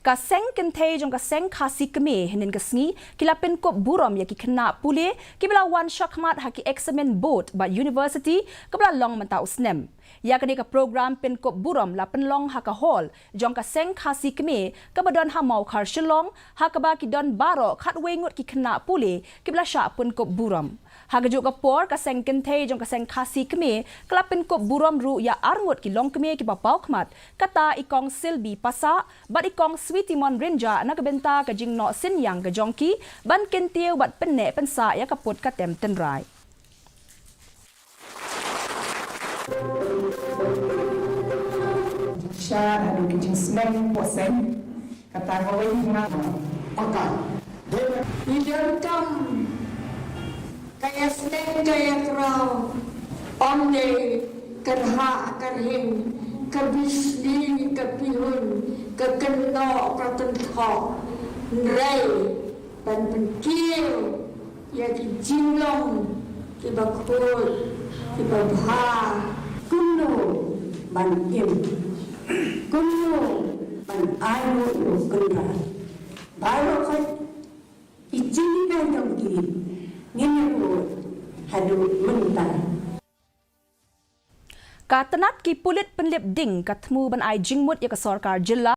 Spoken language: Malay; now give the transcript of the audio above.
ka seng kentei jong ka seng khasi keme hinin ka sngi kilapin ko buram ya ki khna pule kibla wan shakmat haki examen board ba university kabla long manta usnem ya ka program pin ko buram la penlong haka hall jong ka seng khasi keme kabadon hamau khar shilong hakaba ki don baro khatwe ngot ki khna pule kibla sha pun ko buram hagajuk ka por ka seng kentei jong ka seng khasi keme klapin ko buram ru ya arngot ki long keme ki bapau khmat kata ikong silbi pasa bat ikong sweetimon rinja na kabenta ka jingno sinyang ka jongki ban kentiu bat penne pensa ya kaput ka tem tenrai Sha ada kijing smen posen kata ngawai na maka Idan kam kaya snen kaya kraw onde karha karhin kabisli kapihun kakenno pratentho nrei ban penkil ya ki jinglong ki bakul ki babha kuno ban im kuno ban ayo kena baru kan ijini dan dong kiri ngene hadu mentar ka tanat ki pulit penlip ding ka thmu ban ai jingmut ya ka sarkar jilla